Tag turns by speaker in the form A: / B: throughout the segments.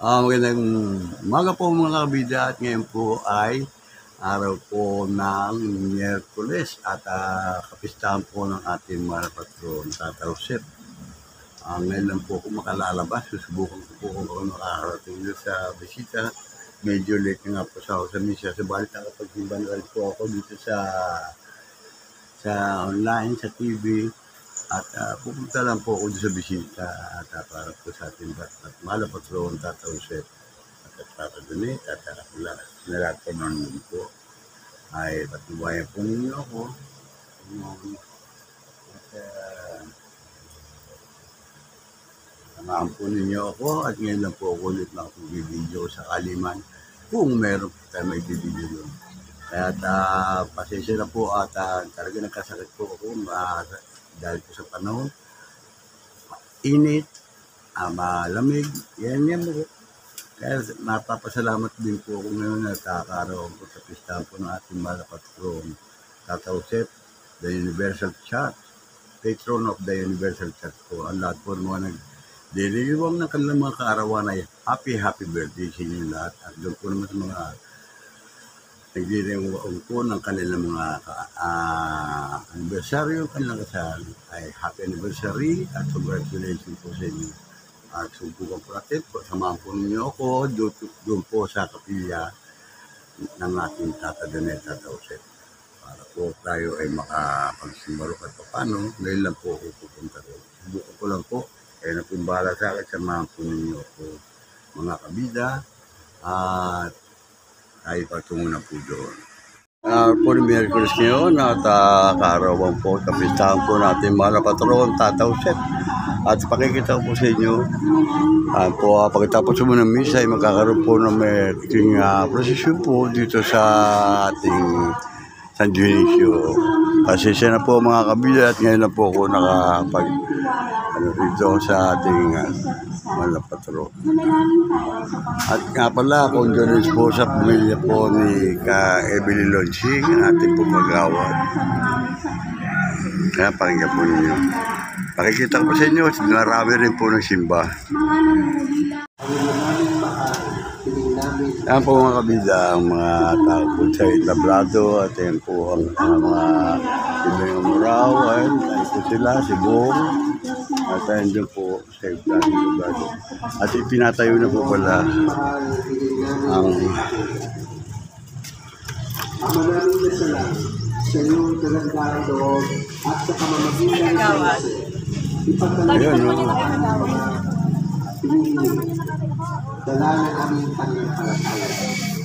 A: Magandang umaga po mga kabida at ngayon po ay araw po ng Miyerkules at kapistahan po ng ating mga patron Tata Josep. Ngayon lang po ako makalalabas, susubukan ko po kung ako makakarating sa bisita. Medyo late nga po sa ako sa misa, subalit nakapagsimban rin po ako dito sa online, sa TV. At pupunta lang po ako sa bisita at para po sa ating mahal na patron, Tata Josep at Tata Donet at lahat po naman po ay patubayan po ninyo ako. Samahan po ninyo ako at ngayon lang po ako ulit makapag-video sa Kaliman kung meron po tayo may video doon. At pasensya na po at talaga nagkasakit po ako dahil po sa panahon, init, malamig, yan po. Kaya napapasalamat din po ako ngayon at kakaroon po sa pistahan po ng ating mahal na patron, Tata Josep, the Universal Church, patron of the Universal Church po. Ang lahat po ng mga nagdiriwang ng kanilang mga kaarawan ay happy birthday sa inyo lahat. At doon po naman sa mga nagdiriwang po ng kanilang mga anniversary, kanilang kasal ay happy anniversary at congratulations po sa inyo. At subukan po natin po, samahan po ninyo ako doon po sa kapilya ng ating Tata Donet, Tata Josep. Para po tayo ay makapagsimbaro at paano, ngayon lang po ako pupunta doon. Subukan ko lang po, kaya na pong bahala sa akin, samahan po ninyo ako mga kabida at tayo patungo na po doon. Po ni Miyerkules ngayon at kaarawan po, kapistahan po natin mahal na patron, Tata Josep. At pakikita ko po sa inyo, pagkatapos mo ng misa ay magkakaroon po ng may prosesyon po dito sa ating San Dionisio. Pasensya na po mga kabila at ngayon na po ako nakapag dito sa ating mahal na patron. At nga pala, condolence po sa pamilya po ni Evelyn Lonsing, ating po mag-awad. Kaya pakinggan po ninyo. Pakikita ko sa inyo, marami rin po ng simba. Yan po mga kabida, ang mga tao po sa entablado at yan po ang mga ibang muraw. Ayan po sila, si Bong. At ayan dyan po sa entablado. At itinatayo na po pala ang
B: maraming nasalang sa iyong kagandahan loob at sa pamamagitan ng
A: ayun, no?
B: Dalanan aming pananampalataya.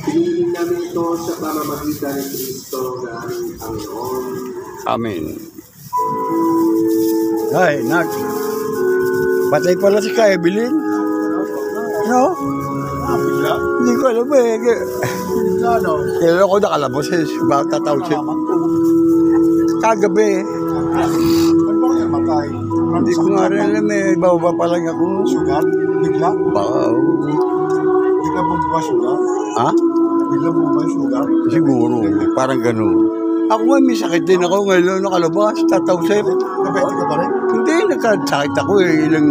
B: Piniling namin ito sa pamamagitan ng Kristo na aming Panginoon.
A: Amen. Ay, nak. Patay pala si Evelyn. No? Hindi ko alam eh. Kailan ako nakalabas eh. Bakit tatawsin? Kagabi.
B: Ano ba kaya matay?
A: Hindi ko nga rin alam eh. Bababa pa lang ako.
B: Sugat? Bigla?
A: Baka.
B: Bigla mo ba sugat?
A: Ha?
B: Bigla mo ba sugat?
A: Siguro. Parang ganun. Ako nga may sakit din ako ngayon nakalabas. Tatawsin.
B: Nabete ka pa rin?
A: Hindi, nagkasakit ako eh. Ilang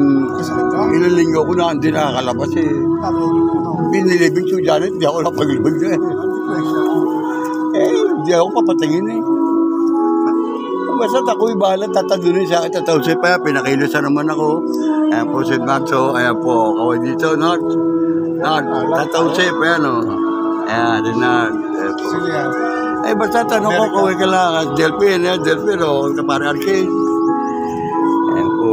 A: linggo ko na hindi nakakalabas eh. Binilibig si Janet, hindi ako napaglibig na eh. Hindi ako papatingin eh. Basta ako'y bahala, tatadunin sa akin, tatawsin pa. Pinakilusan naman ako. Ayan po si Maxo, ayan po. Kaway dito, Nord. Tatawsin pa yan o. Ayan, din na.
B: Sige yan.
A: Eh, basta tanong ko, kaway ka lang. Delphine o, kapare Arcade. Ayan po.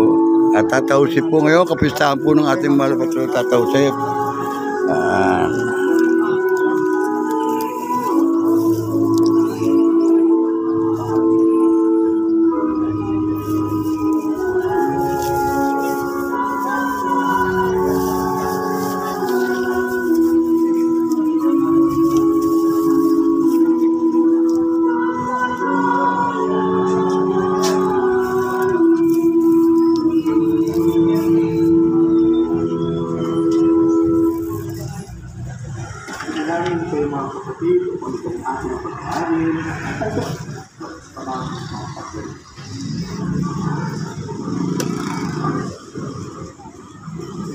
A: At tatawsin po ngayon, kapistahan po ng ating mahal na patron, tatawsin.
B: Maraming kayo mga kapatid upang itong ating pag-aaral at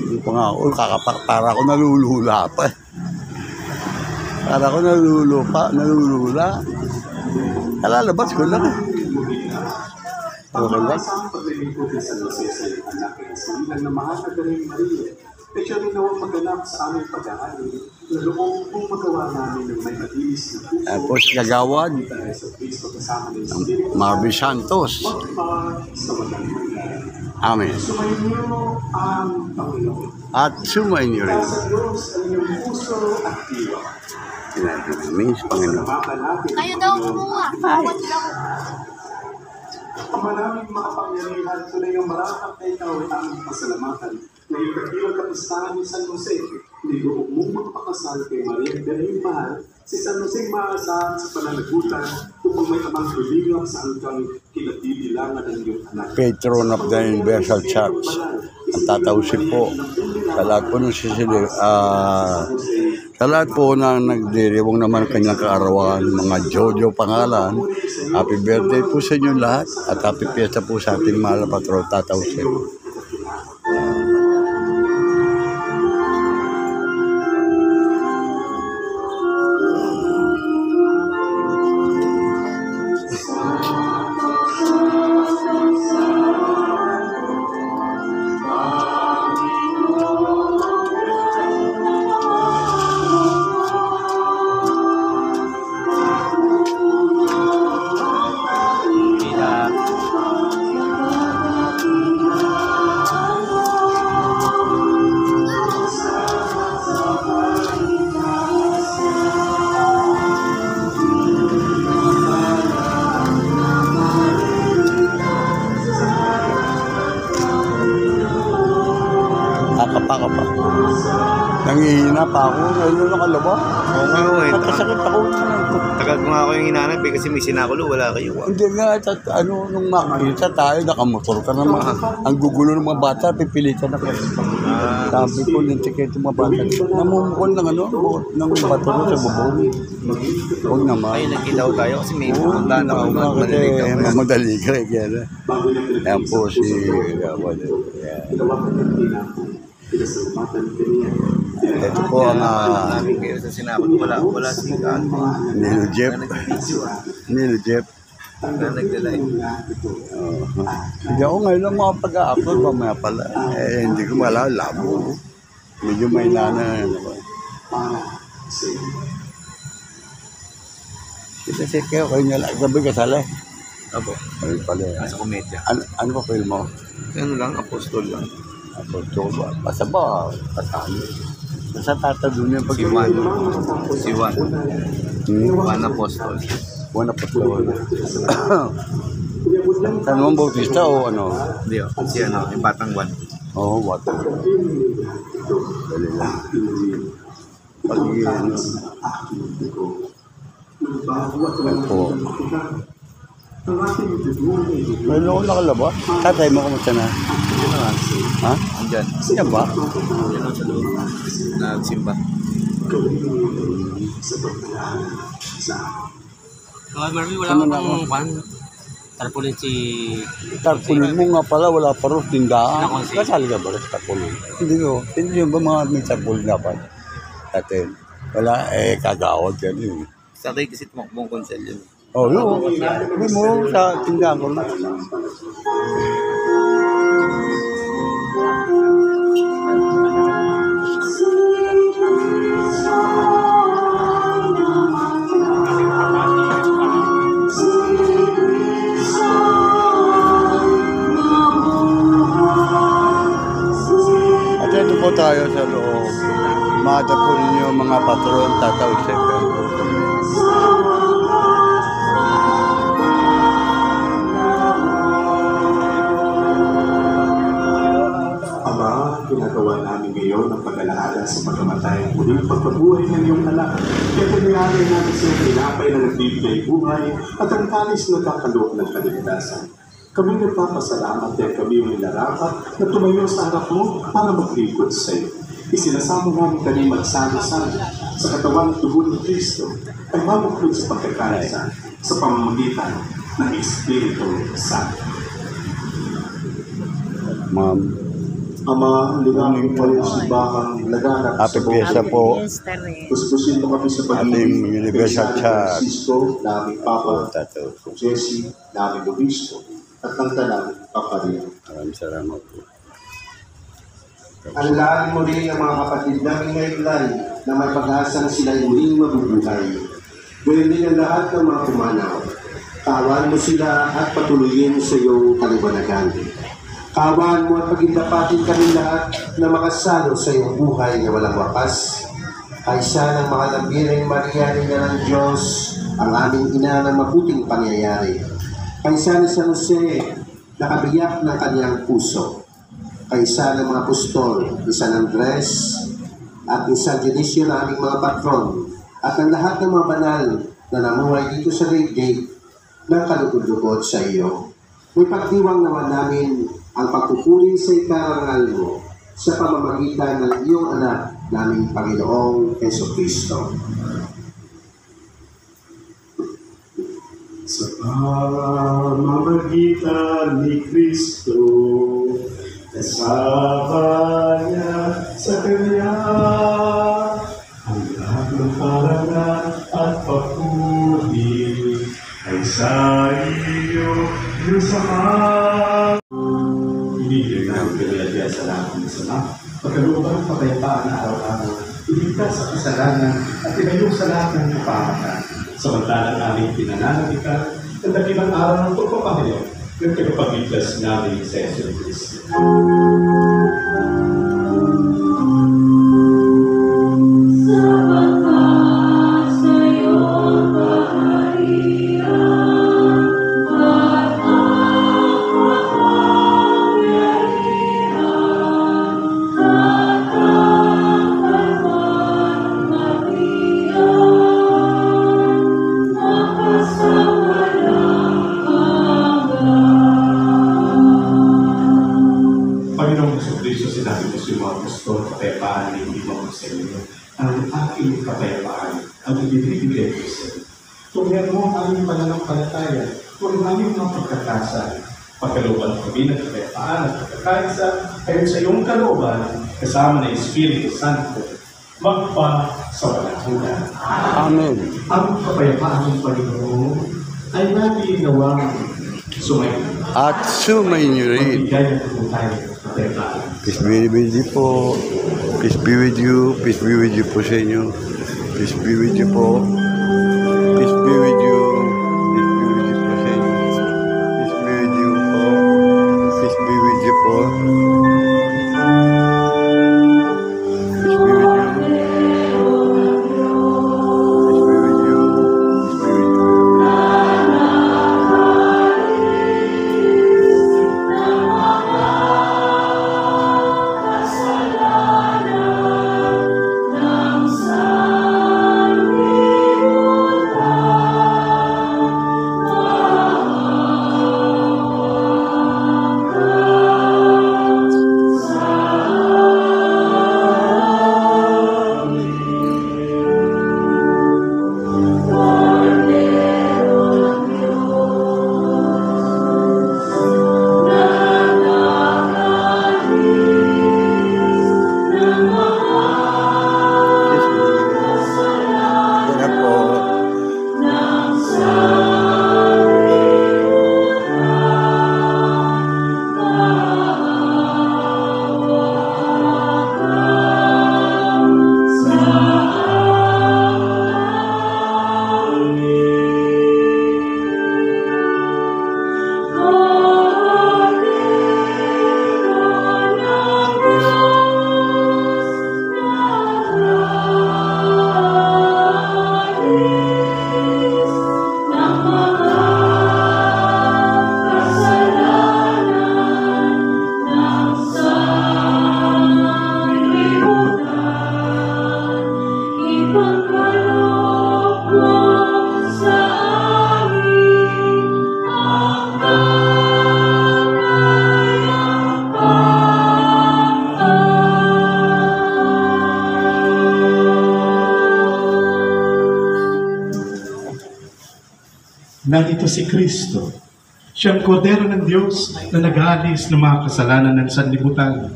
B: ito
A: pa nga ako. Para ako nalulula pa. Para ako nalulula. Kalalabas ko lang. Okay lang.
B: Ang paglilingkod sa Jose sa iyong anak ay silang na mahalaga rin Maria. At siya rin nawang maganap sa aming pag-aari na noong kung magawa namin ng may madilis na puso.
A: Tapos kagawad
B: Sa Kristo kasama ng Espiritu
A: Marvin Santos.
B: sa walang hanggan.
A: Amen.
B: Sumayin niyo ang Panginoon.
A: At sumayin niyo rin.
B: Sa Diyos ang iyong puso at diwa.
A: Sinabi namin sa Panginoon.
B: Salamatan natin.
C: Kayo daw kumuha. Bawat lang.
B: Ang maraming makapangyarihan, tunay ang marapat na ikaw ay aming pasalamatan. Ngayong kabilang kapistahan ni San Jose, nidoong mong magpakasal kay Maria Berhing Mahal, si San Jose maasahan sa pananagutan upang may amang tulingap sa hanggang kinatibilangan ng iyong anak.
A: Patron of the Universal Church. Ang tatawsin po sa lahat po ng sa lahat po na nagdiriwang naman kanyang kaarawan, mga Jojo pangalan. Happy birthday po sa inyo lahat at happy fiesta po sa ating mahal na patron, tatawsin. Nakapaka pa. Nangihina pa ako. Ngayon nakalaba.
D: Oo nga eh.
A: Nakasakit ako.
D: Tagal ko nga ako yung hinanap eh kasi may sinakulo, wala kayo.
A: Hindi nga, nung makikita tayo, nakamotor ka naman. Ang gugulo ng mga bata, pipilitan ako. Sabi ko, nintikit yung mga bata. Namumukol ng ng bato ko sa bubong. Huwag naman.
D: Ay, nagkita ko tayo kasi may pumuntahan ako.
A: Madali ka. Ayan po si Gawad. Ito po ang
D: Namin kayo sa sinakulo, wala si Kaan.
A: Nilo Jeff. Nilo Jeff.
D: Na nagdalay.
A: Hindi ako ngayon lang makapag-upload mamaya pala. Hindi ko labo. Medyo may nana. Kasi kayo nga lang. Gabi kasali.
D: Apo,
A: Ay pala.
D: nasa komedya.
A: Ano pa film mo?
D: Ano lang, apostol lang.
A: Ako ito ba? Basta ba? Patalo. Basta tatalo niya pag
D: Si Juan. Si Juan. Juan Apostol.
A: Buwan na patlo. San Juan Bautista o ano?
D: Hindi oh, si ano, yung Batang Juan.
A: Oo, water. Dali lang. Pag-iyan. Opo. Meron ako nakalaba. Tatay mo, kamusta na?
D: Yun na nga.
A: Ha?
D: Andyan.
A: Yan ba?
D: Yun ang sa loob. Nagsimba.
E: Marami wala
A: Ano
E: akong
A: na ako?
E: pan. Tarpulin si...
A: Tarpulin mo nga pala, wala pa rin tindahan.
E: Ako, si-
A: Kasali ka ba rin sa tarpulin? Hindi ko. Hindi ba mga may tarpulin dapat? Atin. Wala, kagawad ka rin.
D: Sa akin kasi tumakbong konsel yun.
A: Oh, yun. Hindi mo sa tindahan ko na. At ito po tayo sa loob. Mata po ninyo mga patron, tataw seven.
B: Ama, ginagawa namin ngayon ang pag-alaala sa pagkamatay muling pagpabuhay ng iyong anak. Kaya pinilagay namin sa iyong tinapay na nagbibigay buhay at ang kalis na kakaloob ng kaligtasan. Kami nagpapasalamat dahil kami yung nilarapat na tumayo sa harap mo para maglingkod sa iyo. Isinasama namin kami magsama-sama sa katawan at dugo ni Kristo ay mabuklod sa pagkakaisa sa pamamagitan ng Espiritu Santo.
A: Ma'am,
B: Ama, linapin mo rin si Bakang laganap
A: Happy Fiesta po.
B: Puspusin mo kami sa pag-ibig
A: Ating Universal
B: kay San
A: Church.
B: Francisco, na aming Papa,
A: Tato.
B: Jesse, na aming Obispo, at ng tanang Paparin.
A: Maraming salamat po.
B: Alalaan mo rin ang mga kapatid namin ngayon na may pag-asa na sila muling mabubuhay. Gawin din ang lahat ng mga pumanaw. Kawan mo sila at patuloyin sa iyong kaliwanagan. Kawan mo at pagindapatin kami lahat na makasalo sa iyong buhay na walang wakas. Kaysa ng mga lambiring Maria Ina ng Diyos, ang aming ina ng mabuting pangyayari. Kaysa ni San Jose, nakabiyak ng kanyang puso. Kaysa ng mga apostol, ni San Andres, at ni San Dionisio na aming mga patron, at ang lahat ng mga banal na namuhay dito sa Gate ng kalugod-lugod sa iyo. May pagdiwang naman namin ang pagpupuri sa ikarangal mo sa pamamagitan ng iyong anak naming Panginoong Jesucristo. Sa pamamagitan ni Kristo, kasama niya sa Kanya ang lahat ng karangal at papuri ay sa iyo, Diyos Ama. Ibigay namin pinagaya sa lahat ng sama, pagkalooban ng kapayapaan na araw-araw, iligtas sa kasalanan at inayo sa lahat ng kapahatan. Samantalang aming pinananabikan, ang dakilang araw ng pagpapahayag ng tagapagligtas namin sa Yesu Cristo. Panginoong Jesucristo, sinabi mo sa mga apostol, kapayapaan na hindi mo sa inyo. Ang aking kapayapaan ang ibibigay ko sa inyo. Tungyan mo ang aming pananampalataya, kung aming mga pagkakasa, pagkalooban kami ng kapayapaan at pagkakaisa, ayon sa iyong kalooban, kasama ng Espiritu Santo, magpa sa walang hanggan.
A: Amen.
B: Ang kapayapaan ng Panginoon ay natin nawang sumayin.
A: At sumayin rin.
B: Bigyan natin tayo kapayapaan.
A: Peace be with you po. Peace be with you. Peace be with you po sa inyo. Peace be with you po. Peace be with you. Peace be with you po sa inyo. Peace be with you po. Peace be with you po. Peace be with you. Peace be with you. Peace be with you. Yan po.
F: Narito si Kristo, siyang kordero ng Diyos na nag-aalis ng mga kasalanan ng sanlibutan.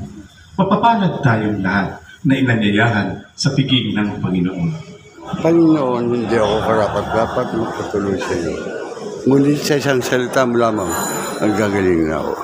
F: Mapapalad tayong lahat na inanyayahan sa piging ng Panginoon.
A: Panginoon, hindi ako karapat-dapat magpatuloy sa iyo. Ngunit sa isang salita mo lamang, ang gagaling na ako.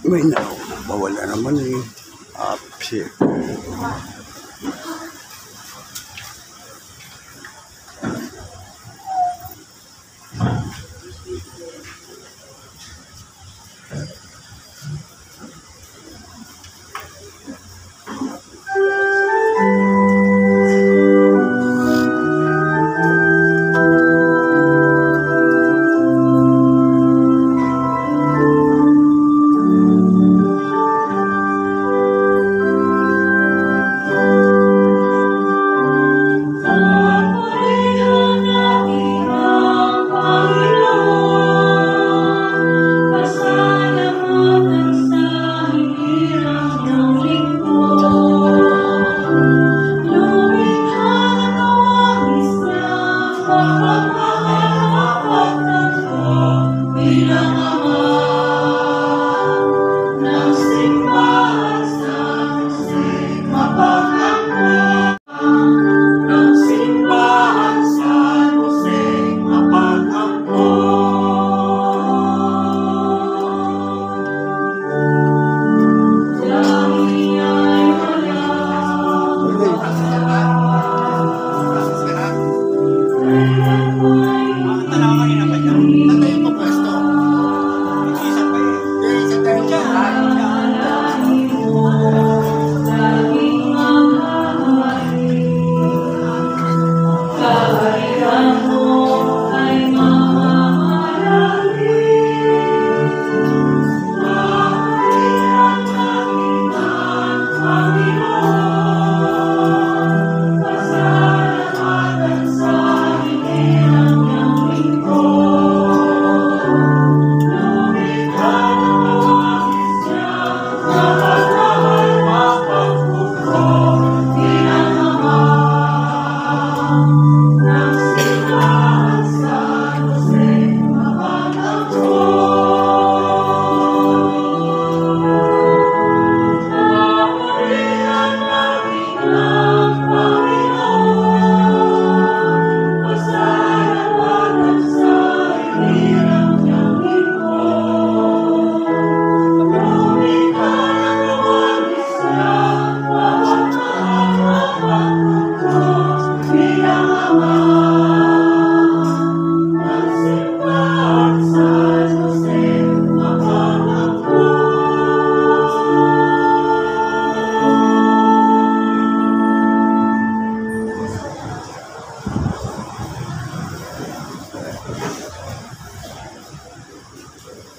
A: May bawala naman eh. Shit.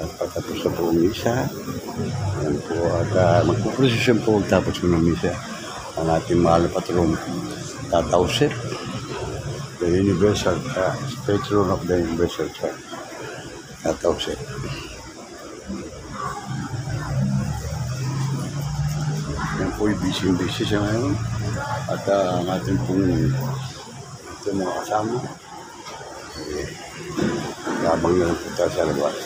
A: Pagkatapos sa buong misa, yan po, at magpuprosesyon po tapos po ng misa ang ating mahal na patron, Tata Jose, the Universal Patron of the Universal Church, Tata Jose. Yan po yung busy siya ngayon at ang ating pong ito mga kasama, habang na lang po tayo sa labas.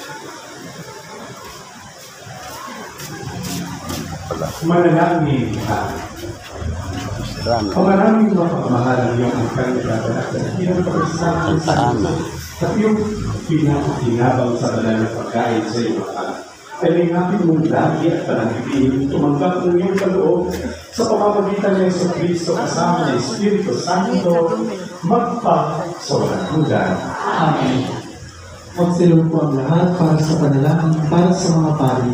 B: Manalangin ka. Maraming mapapamahal ang iyong angkan na gaganak sa ilang pag-isahan sa Diyos at iyong pinakinabang sa banal na pagkain sa iyong akala. Ay may ngapin mong lagi at panagpipin tumanggap ng iyong kaloob sa pamamagitan ng Yesu Cristo kasama ng Espiritu Santo sa walang hanggan.
G: Amen. Magsilong po ang lahat para sa panalangin para sa mga pari.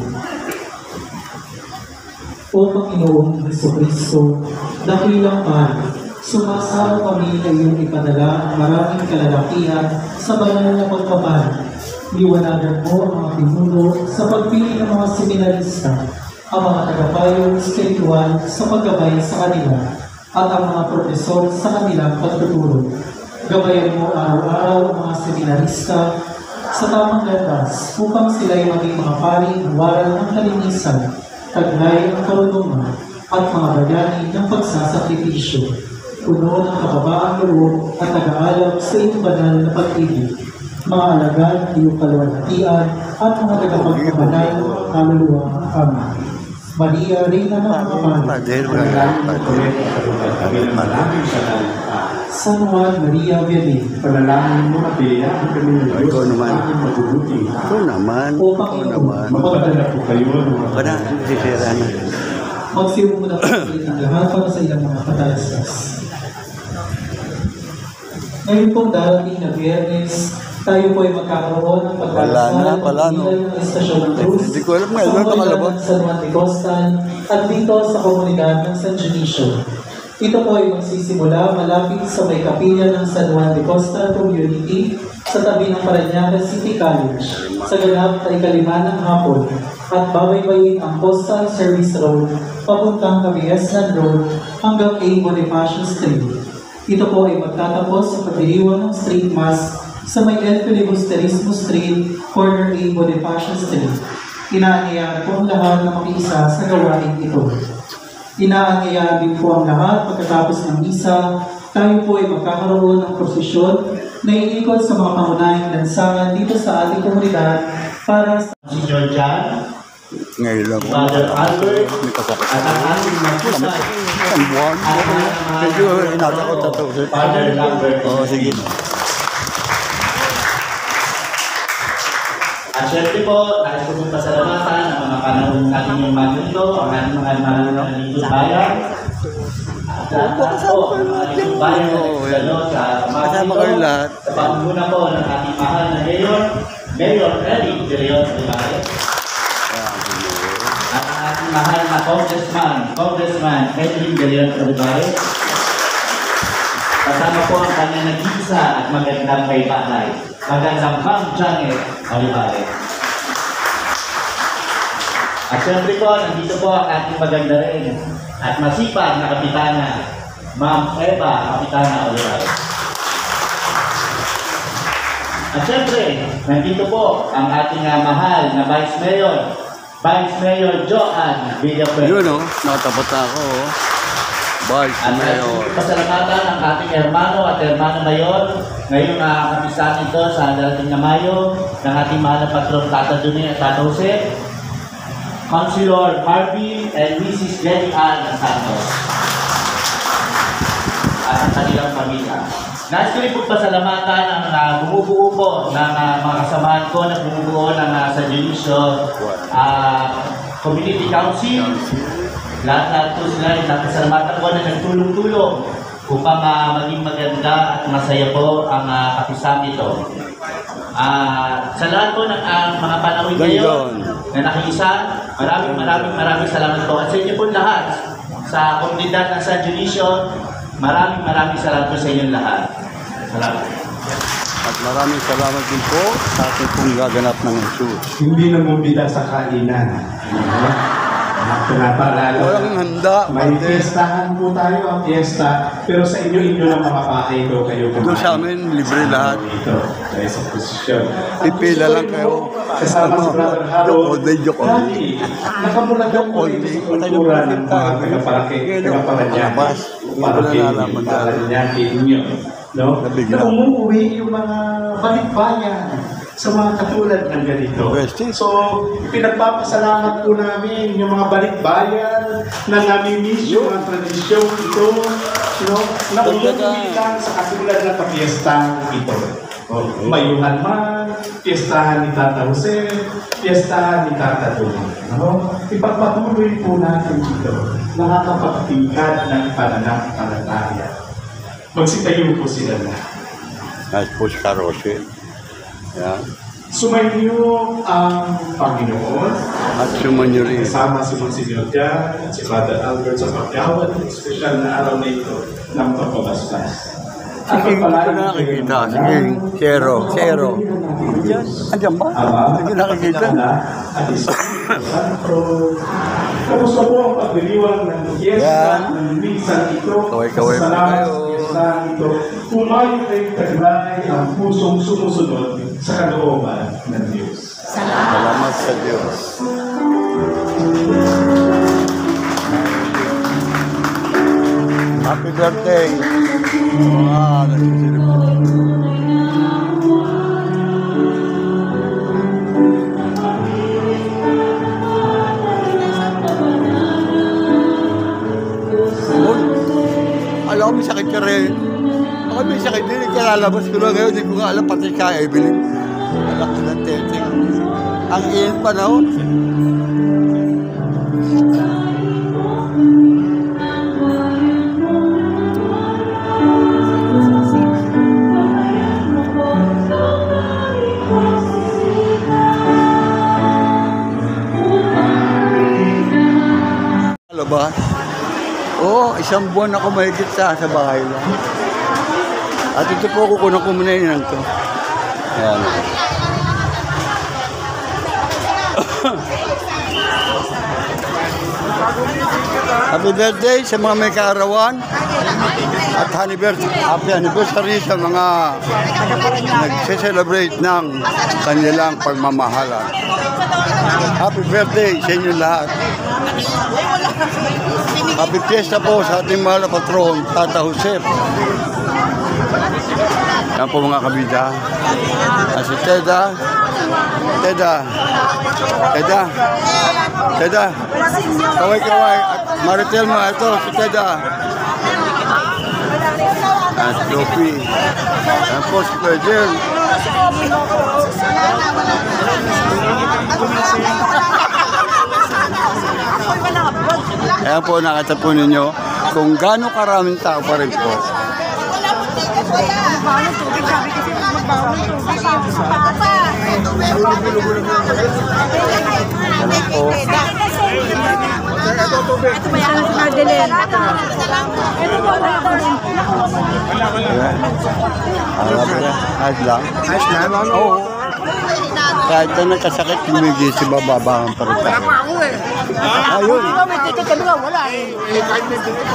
G: O Panginoong Jesucristo, dakilang pari, sumasalo kami na iyong ipadala ang maraming kalalakihan sa banal na pagpapari Liwanagan mo ang mga pinuno sa pagpili ng mga seminarista, ang mga tagapayong spiritual sa paggabay sa kanila, at ang mga profesor sa kanilang pagtuturo. Gabayan mo araw-araw ang mga seminarista sa tamang landas upang sila'y maging mga pari ng waral ng kalinisan, taglay ng karunungan, at mga bayani ng pagsasakripisyo, puno ng kababaang loob at nag-aalab sa iyong banal na pag-ibig, mga alagad ng iyong kaluwalhatian at mga tagapagkabanal ng kaluluwa. Amen. Maria, Reina ng mga pari, San Juan Maria Vianney,
B: Panalangin mo at biyayaan kami ng Diyos
A: Ikaw naman.
B: sa aking mabubuti.
A: Ito naman.
G: o Panginoon,
B: Magpadala po kayo ng mga
A: Wala, sisira na.
G: magsiyo muna po ang lahat para sa ilang mga katalastas. Ngayon pong darating na Biyernes, tayo po ay magkakaroon ng pagkalasal
A: Wala na.
G: ng Estasyon ng Cruz
A: Hindi ko alam nga,
G: sa
A: ano
G: komunidad
A: nakalabas?
G: ng San Juan de Costan at dito sa komunidad ng San Dionisio. Ito po ay magsisimula malapit sa may kapilya ng San Juan de Costan Community sa tabi ng Parañaque City College sa ganap ay 5 ng hapon at babaybayin ang Coastal Service Road papuntang Cabiesan Road hanggang A. Bonifacio Street. Ito po ay magtatapos sa pagdiriwang ng Street Mass sa may El Filibusterismo Street, corner A. Bonifacio Street. Inaanyayahan po ang lahat na makiisa sa gawain ito. Inaanyayahan din po ang lahat pagkatapos ng misa, tayo po ay magkakaroon ng prosesyon na iikot sa mga pangunahing lansangan dito sa ating komunidad para sa Senior John,
A: Ngayon lang.
G: Father Albert,
A: May kasakit.
G: at ang ating magpusay,
A: Ang buwan. Medyo inatakot na ito.
G: Father Lambert.
A: Oo, sige.
G: At syempre po, nais ko pong pasalamatan ang mga panahon natin yung magundo, ang ating mga manunod ng lingkod bayan. At lahat po, ang mga lingkod bayan na nagsalo sa
A: Kasama
G: mga
A: kayo lahat.
G: sa pangunguna po ng ating mahal na Mayor Eric De Leon Olivares. At ang ating mahal na Congressman Edwin De Leon Olivares. Kasama po ang kanyang nag-iisa at magandang may bahay. Magandang Ma'am Janet Olivares. At syempre po, nandito po ang ating maganda rin at masipag na kapitana, Ma'am Eva Kapitana Olivares. At syempre, nandito po ang ating mahal na Vice Mayor Joan Villafuerte.
A: Yun o, nakatapat na ako. Vice
G: At
A: Mayor.
G: pasalamatan ang ating hermano at hermano mayor ngayong nakakapisan ito sa darating na Mayo ng ating mahal na patron Tata Duni at Tata Jose, Councilor Harvey and Mrs. Jenny Ann Santos at ang kanilang pamilya. Nais ko rin po pasalamatan ang bumubuo po ng mga kasamahan ko na bumubuo ng San Dionisio Community Council. Lahat po sila ay napasalamatan ko na nagtulong-tulong upang maging maganda at masaya po ang kapisang ito. Sa lahat po ng mga panahon ngayon na nakiisa, maraming salamat po. At sa inyo po lahat, sa komunidad ng San Dionisio, maraming salamat po sa inyong lahat. Salamat.
A: At maraming salamat din po sa ating pong gaganap ng Jesus.
B: Hindi namumila sa kainan. Pinapaalala.
A: Walang handa.
B: May fiestahan po tayo, ang fiesta. Pero sa inyo lang makapahay ko kayo kumain.
A: Doon sa amin, libre lahat.
B: Dito, tayo sa posisyon.
A: Pipila lang kayo.
B: Kasama si Brother Harold.
A: Joke only.
B: Nakamulatang po rin sa kultura ng mga tagapalanyaki. Tagapalanyaki ninyo. No? Na umuwi yung mga balikbayan sa mga katulad ng ganito. So, pinagpapasalamat po namin yung mga balikbayan na namimiss yung mga tradisyon ito, no? Na umuwi lang sa katulad ng kapiestang ito. Mayuhan man, piestahan ni Tata Jose, piestahan ni Tata Duni. No? Ipagpatuloy po natin ito, nakakapagtingkad ng pananampalataya. Magsitayo po sila na.
A: Nice po si Karose. Yan.
B: Sumainyo ang Panginoon.
A: At sumanyo rin.
B: Kasama si Monsignor Jan at si Father Albert sa pagkawat ng espesyal na araw na ito ng pagpabasbas.
A: Sige, hindi ko na nakikita. Sige, zero. Andiyan ba? Hindi ko nakikita.
B: At Espiritu Santo. Tapos na po ang pagdiriwang ng fiesta ng minsan ito.
A: Kaway-kaway po
B: Salamat
A: kayo.
B: sa fiesta ito. Kumayo kay taglay ang pusong sumusunod sa kalooban ng Diyos.
A: Salamat sa Diyos. Happy birthday. Wow, alam ko may sakit ka rin. Ako may sakit din. Kalalabas ko lang ngayon. Hindi ko nga alam pati kaya Evelyn. Alam ko ng teteng. Ang iyon panahon. Ano ba? Oo, isang buwan ako mahigit sa bahay lang. At ito po, kukunan ko muna yun to. Ayan. Happy birthday sa mga may kaarawan. At happy anniversary sa mga nagse-celebrate ng kanilang pagmamahalan. Happy birthday sa inyo lahat. Happy fiesta po sa ating mahal na patron, Tata Josep. Yan po mga kabida. At si Teda. Kaway. At Maritel mo, ito si Teda. At Sophie. Yan po si Pwedel. Ayan po, nakita po ninyo kung gaano karaming tao pa rin po. Ayos lang? Oo. Kahit na nagkasakit, lumigisi bababaan pa rin tayo. Ayun.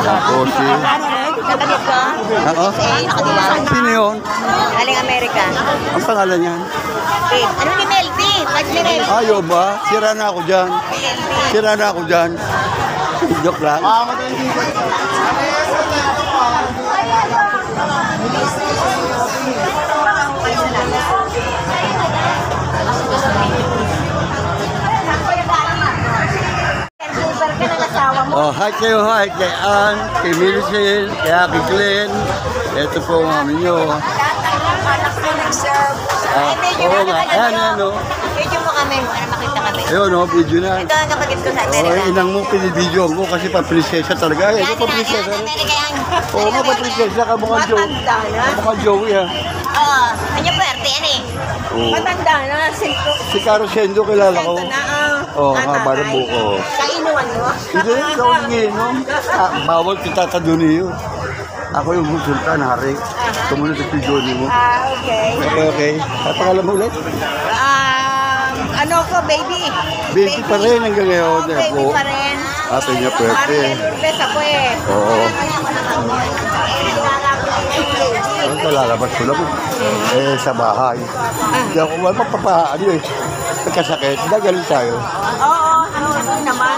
A: Tapos si... Sino yun?
C: Galing Amerika.
A: Ang pangalan niyan?
C: Ano ni Melty?
A: Ayaw ba? Sira na ako dyan. Joke lang. Oh, hi kayo, kay Ann, kay Millicent, kay Aki Glenn. Ito po ang amin nyo. Oo nga, ayan, o.
C: Video mo kami, para makita kami.
A: Ayun, o, video na.
C: Ito ang kapatid ko sa
A: Oo,
C: Amerika.
A: inang mo pinibidyo ko kasi pa-prinsesa talaga. Ito pa-prinsesa.
C: Amerika yan.
A: Oo nga, pa-prinsesa ka mukhang Joey.
C: Matanda na.
A: Mukhang Joey, ha.
C: Oo, kanya pwerte yan eh.
A: Oo.
C: Matanda na, sinto.
A: Si Caro Sendo, kilala ko. Oo, nga, parang buko.
C: Kainuan mo?
A: Hindi, ikaw ang inom. Bawal kita taduniyo. Ako yung sultan, hari. Tumunod sa Johnny mo.
C: Okay.
A: Okay. At pangalan mo ulit?
C: Ano ko, baby?
A: Baby pa rin hanggang ngayon.
C: Baby pa rin.
A: Ate niya pwerte.
C: Maribel Lourdes ako eh.
A: Oo. Ang kalalabas ko lang. Sa bahay. Hindi ako ano eh. Pagkasakit. Nagaling tayo.
C: Oo, naman.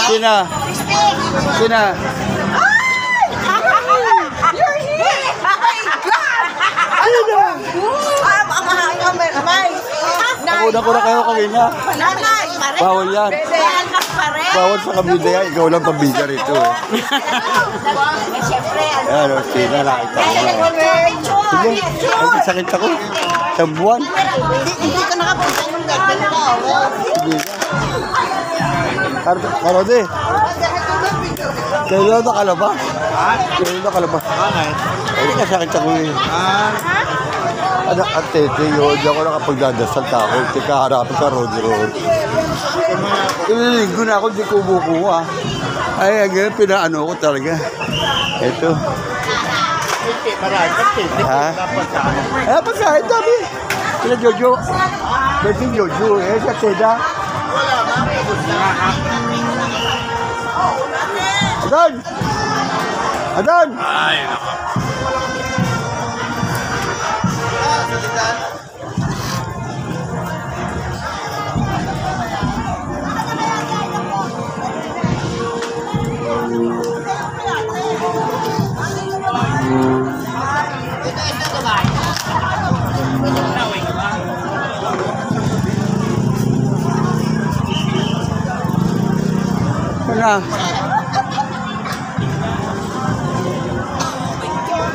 A: Sina?
C: You're here! Oh my God!
A: Ako na kayo kanina.
C: Nanay!
A: Bawal yan. Bawal sa kabida yan. Ikaw lang pabida rito eh.
C: Siyempre,
A: Ano, Sina, nakita ko na. Sige, sakit ako. Sa buwan.
C: hindi ko nakapunta yung ganda ko.
A: Sige. Karode. Kailan na kalabas? Kailan na kalabas? Ay, kasakit ako eh. Anak at tete yun, di ako nakapagdadasal tako. Kikaharapin sa road. Ililinggo na ako, di ko bukuha. Ay, again, pinaano ko talaga. Ito. Ha? Eh, pagkain dami. Sila Jojo. Pwede Jojo eh, sa Seda. Adan! Adan! Ay, nako. Ano?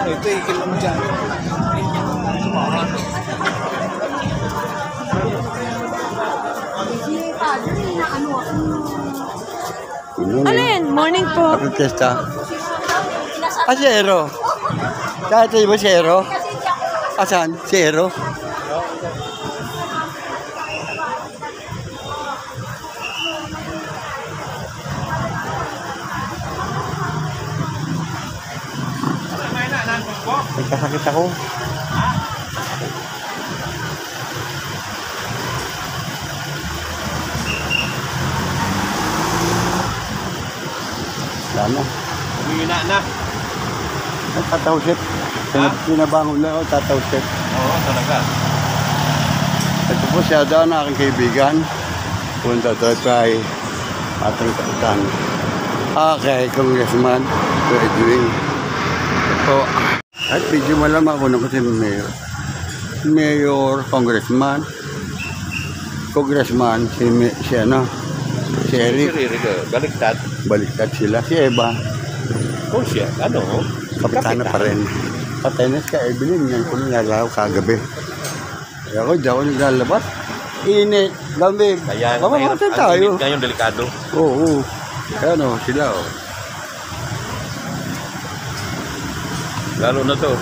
D: Ito, ikil mo dyan.
C: Ano yun? Morning po.
A: Happy Fiesta. Si Ero. Dati ba si Ero? Asan? Si Ero? Nagkasakit ako. Sana.
D: Humina na.
A: Tatawsip. Pinabangon lang ako, tatawsip.
D: Oo, talaga.
A: Ito po siya daw na aking kaibigan. Punta tayo kay ating kapitan. Kay Congressman Edwin. So, at medyo malam ako na kasi mayor. Mayor, congressman, si ano, si Eric.
D: Baliktad.
A: Baliktad sila. Si Eva,
D: Oh, siya. Ano?
A: kapitana pa rin. Patenes ka, Evelyn, yan ko nalalaw kagabi. Kaya ako, di ako naglalabas. Init, lamig.
D: Kaya,
A: Mamamatay tayo.
D: Ngayon, delikado.
A: Oo. Kaya ano, sila oh.
D: Lalo na to.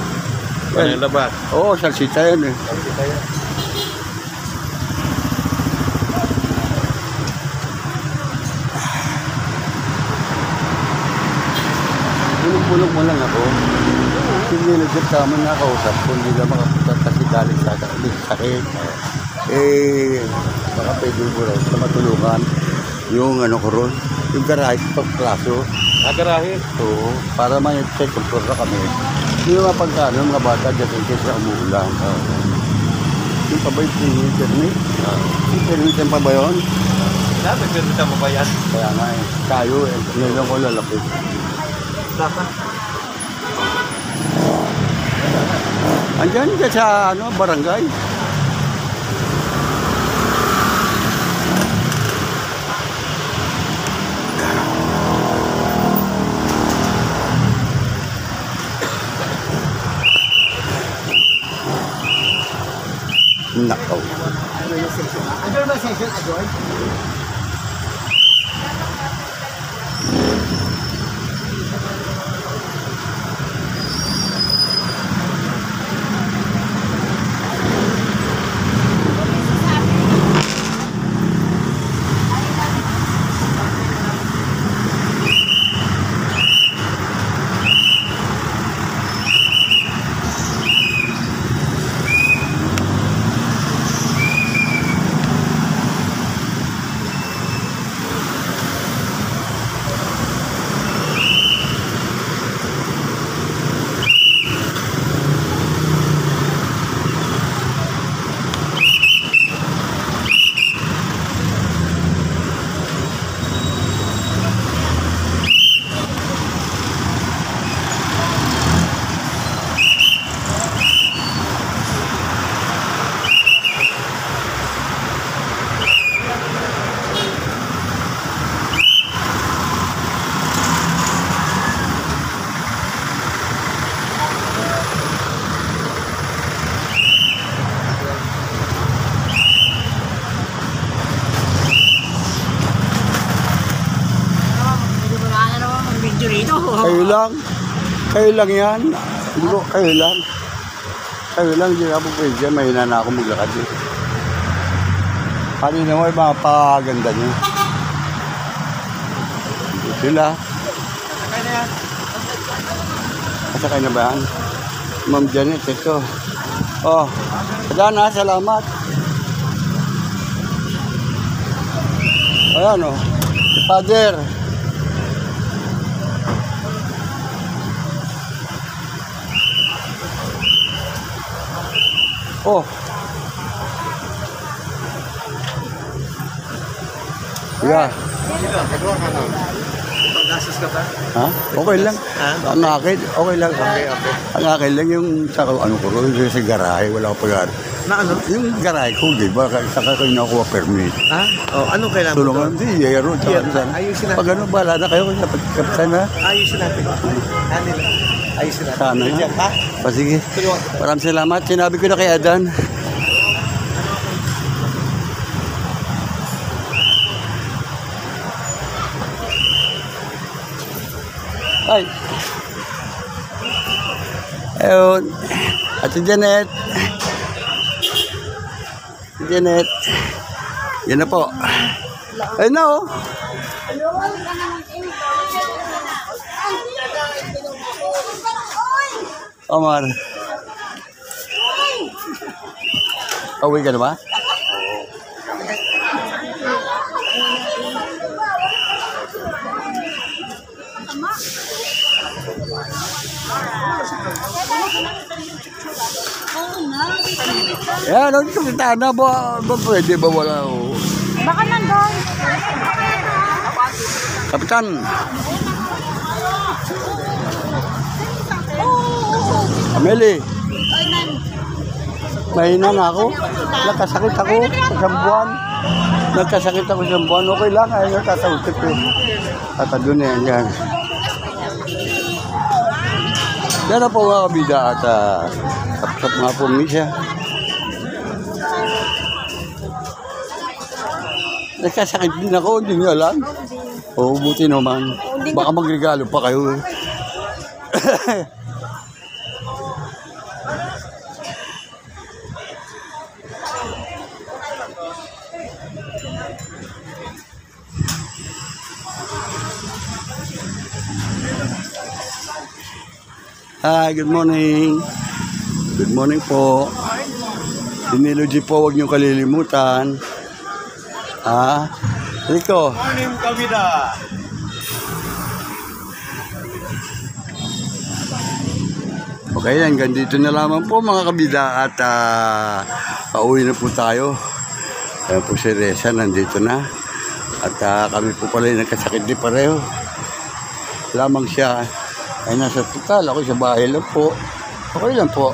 D: Ano yung labas?
A: Oo, salsita yan eh. Bulong-bulong mo lang ako. Hindi nagkasama na kausap ko. Hindi lang makapunta kasi galing sa sakit. Baka pwede ko rin sa matulungan. Yung ano ko ron, yung garahe pagplaso.
D: Nagarahe.
A: Oo, para may check kung pura kami. Yung mga pagkano, mga bata dyan in case na umuulan. Yung pa ba yung permit? Yung permit pa ba yun?
D: Dapat permita mo ba yan?
A: Kaya nga eh, kayo eh, ngayon ko lalapit. Andyan ka sa ano, barangay. Nakaw.
C: Ano ba session, Adol?
A: Kayo lang yan. Hindi ko, kayo lang. Kayo lang, hindi ako pwede. Mahina na ako maglakad eh. Kanina mo yung mga paganda niyo. Sila. Kasakay na ba yan? Ma'am Janet, ito. Oh, Adana, salamat. Ayan o, si Father. Oh. Yeah.
E: Gasos ka ba?
A: Ha? Okay lang. Ang akin, okay lang.
E: Okay.
A: Ang akin lang yung sa ano ko, yung sa garahe, wala ko pag
E: Na ano?
A: yung garahe ko, di ba? Saka ko nakuha permit.
E: Ha? Oh, ano kailangan mo?
A: Tulungan, di, yero, tsaka saan.
E: Ayusin natin.
A: Pag ano, bahala na kayo, kapsan na.
E: Ayusin natin. Ayusin natin.
A: Sana nga.
E: Diyan, ha?
A: O sige, maraming salamat. Sinabi ko na kay Adan. Ay. Ayun. Ate Janet. Janet. Yan na po. Ayun na oh. Omar. Uwi ka na ba? Yan, ano yung na ba? Pwede ba wala?
C: Baka nandun.
A: Kapitan. Ameli. Mahina na ako. Nagkasakit ako isang buwan. Nagkasakit ako isang buwan. Okay lang. Ayaw tatawagin ko. Tatadun na yan. Yan na po mga kabida at tapos mga po siya. Nagkasakit din ako. Hindi nyo alam. Oo, buti naman. Baka magregalo pa kayo. Hi, good morning. Good morning po. Si Melody po, huwag niyong kalilimutan. Ha? Rico.
E: Morning, kabida.
A: Okay, hanggang dito na lamang po mga kabida at pauwi na po tayo. Ayan po si Reza, nandito na. At kami po pala yung nagkasakit din pareho. Lamang siya ay nasa total. Ako sa bahay lang po. Okay lang po.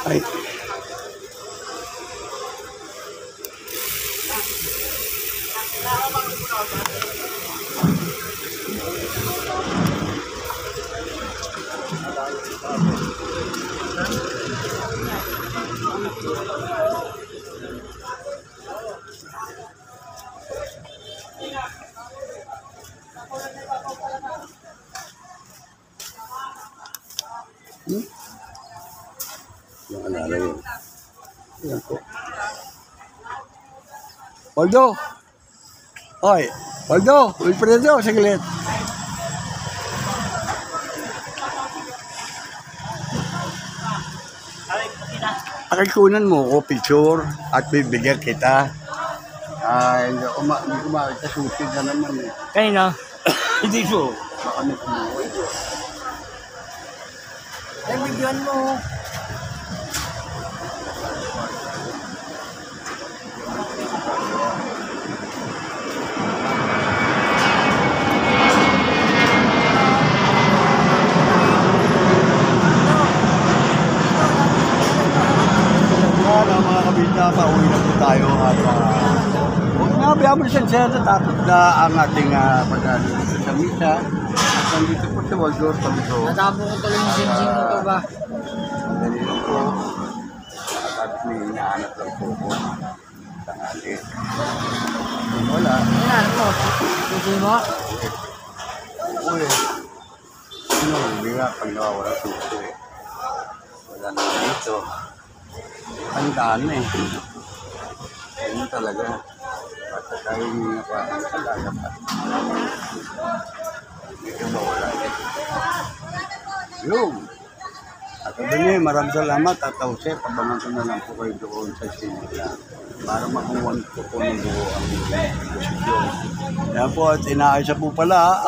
A: Ay. Yung alala yun. Yan po. Waldo! Oy! Waldo! Wilfredo! Saglit! Pakikunan mo ko picture at bibigyan kita. Ay, hindi ko makita. Shooting ka naman eh.
E: Kanina? Hindi po.
A: Baka may kumuha.
C: Ay, bigyan mo.
A: Mga kabita, pauwi na po tayo at nabihan mo siya siya tapos na ang ating pagdalo sa misa at nandito po sa Waldor Pabito.
C: Natabo ko tuloy yung sinsing mo to ba?
A: Dali lang po at tapos may inaanak lang po po tangali. Wala.
C: Ano mo? Sinsing mo?
A: suko eh. Ano, hindi nga pag nawawala suko eh. Wala na dito. Ang daan eh. Ano talaga. Tayo hindi na pa. Talaga pa. Hindi ka mawala eh. Yung. At doon eh, maraming salamat at Jose, pabangan ko na lang po kayo doon sa sinila para makuha ko po ng buo ang posisyon. Yan po at inaayos po pala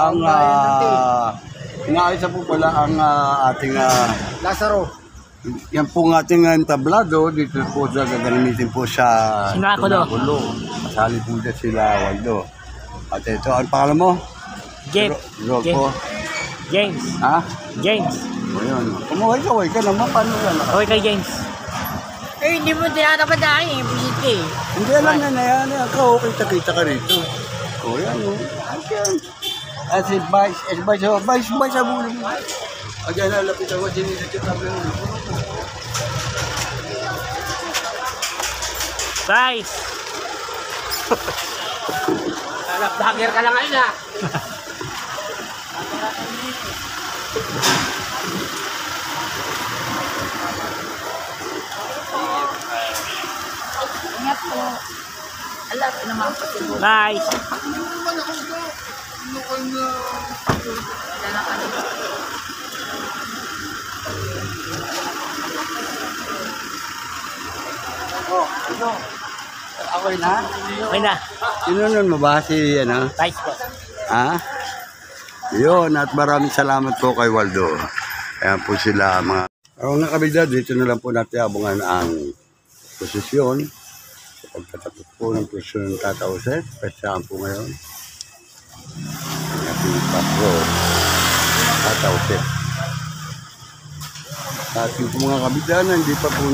A: ang ating
C: Lazaro.
A: yan po ng ating entablado dito po sa gagamitin po sa Sinakulo. Kasali po dyan sila Waldo. At ito, ang pangalan mo?
C: James.
A: Rocco.
C: James.
A: Ha?
C: James.
A: O yun. Kumuhay ka naman. Paano yan?
C: Okay kay James. Eh, hindi mo tinatapadahin eh. Pusit ka eh.
A: Hindi alam na yan. Ikaw, kita ka rito. O yan o. At si Vice sa bulo mo. Ayan na, lapit ako. Dinilit yung tabla mo.
C: Guys! Vlogger ka lang ngayon ah.
H: Ingat po. Alam, naman po siguro.
C: Guys!
A: Okay na?
C: Okay na.
A: Sinunod mo ba si ano?
C: Guys po.
A: Ha? Yun, at maraming salamat po kay Waldo. Ayan po sila mga... Ang nakabida, dito na lang po natin abangan ang posisyon. Sa pagkatapos po ng posisyon ng Tata Jose, pasyahan po ngayon. Ang ating patro, Tata Jose. At yung mga kabida na hindi pa po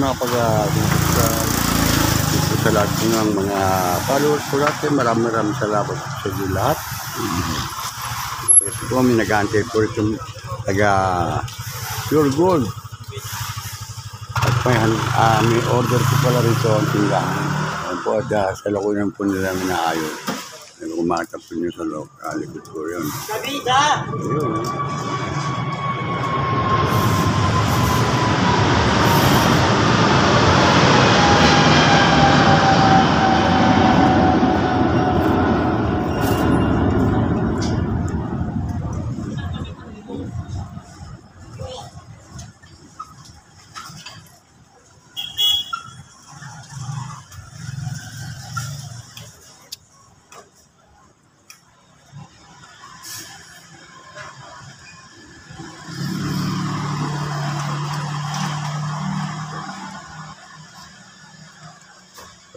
A: sa lahat po ng mga followers po natin. Maraming salamat sa inyo lahat. Kasi po kami nag-aantay po ito taga Pure Gold. At may order ko pala rito ang tindahan. Ayan po at sa lakunan po nila minaayos. Umakita po nyo sa likod ko yun.
C: Kabida!
A: Ayun.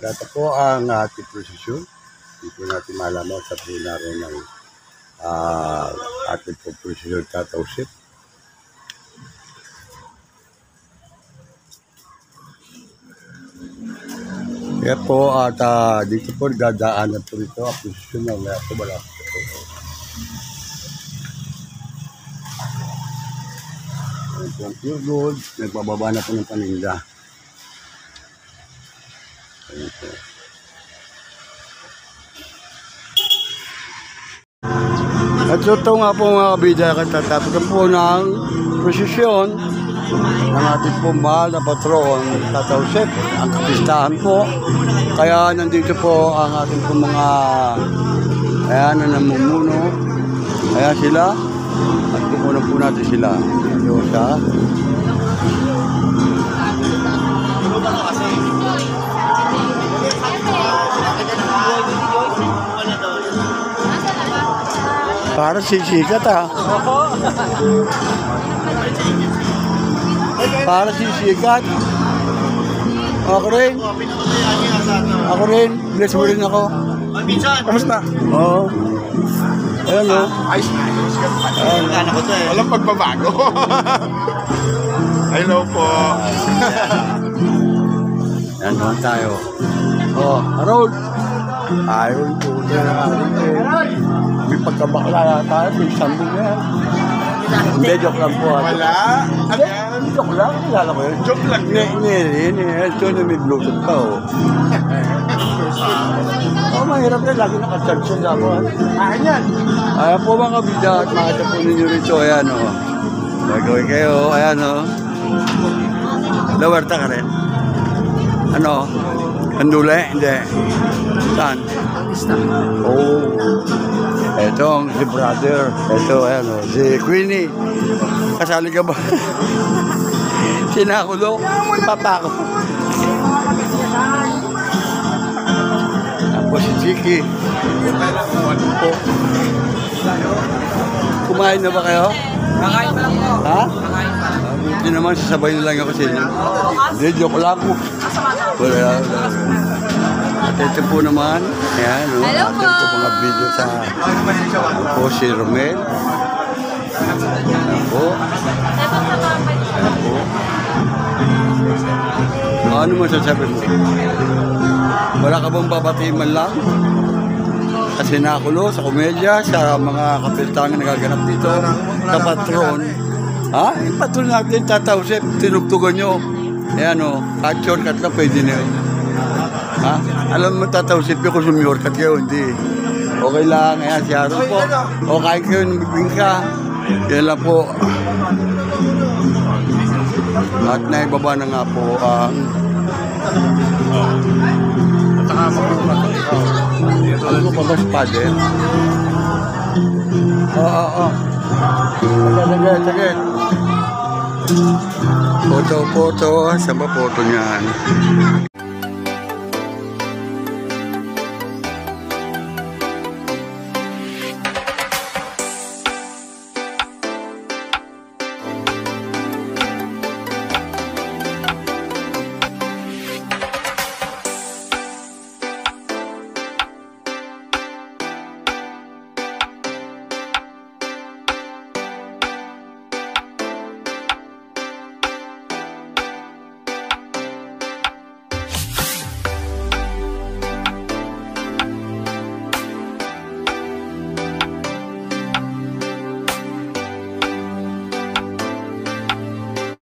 A: Ito po ang ating prosesyon. Hindi po natin malaman sa plenaryo ng ating prosesyon Tata Jose. Kaya po at dito po dadaanan po ito ang prosesyon na wala po. Ayan po ang Pure Gold. Nagpababa na po ng paninda. Ayan po. At ito nga po mga kabida, katatapos po ng prosesyon ng ating po mahal na patron, Tata Jose, ang kapistahan po. Kaya nandito po ang ating po mga ayan na namumuno. Ayan sila. At kukunan po natin sila. Dito sa para sisikat ha. Para sisikat. Ako rin. Ako rin. Bless mo rin ako. Kamusta? Oo. Ayan o.
E: Ayos na. Anak ko to eh. Walang pagbabago. Hello po.
A: Yan naman tayo. Oh, Harold. Ayaw po. May pagkabakla tayo. May sambong na yan. Hindi, joke lang po.
E: Wala. Again.
A: Joke lang. Kilala ko yun.
E: Joke lang
A: Hindi. Ito na may bluetooth pa oh. mahirap yan. Lagi nakacharge siya ako. Akin yan. Ayan po mga kabida at makita po ninyo rito. Ayan o. Gagawin kayo. Ayan o. Lawerta ka rin. Ano? Andule? Hindi. Saan? Oh. Etong si brother. Ito, ayan o. Si Queenie. Kasali ka ba? Sinakulo. Papa ko. Tapos si Chiki. Kumain na ba kayo?
C: Kakain pa lang po.
A: Ha?
C: Kakain pa lang.
A: Hindi naman, sasabay na lang ako sa inyo. Hindi, joke lang po. Wala. At ito po naman, ayan, no?
H: Hello po.
A: Atin po mga video sa po si Romel. Ayan po. Ayan po. Ano masasabi mo? Wala ka bang babatiin man lang? Kasi nakulo sa komedya, sa mga kapiltangan na nagaganap dito, sa patron. Ha? Yung patron natin, tatausip, tinugtugan nyo. Ayan o, action cut na pwede na yun. Ha? Alam mo, tatausip nyo kung sumyorkat kayo, hindi. Okay lang, ayan, si Aaron po. O, kain kayo, nabibing ka. Yan lang po. At naibaba na nga po ang... Ano ko pa ba si Padre? Oo. Sige. Photo. Saan ba photo niyan?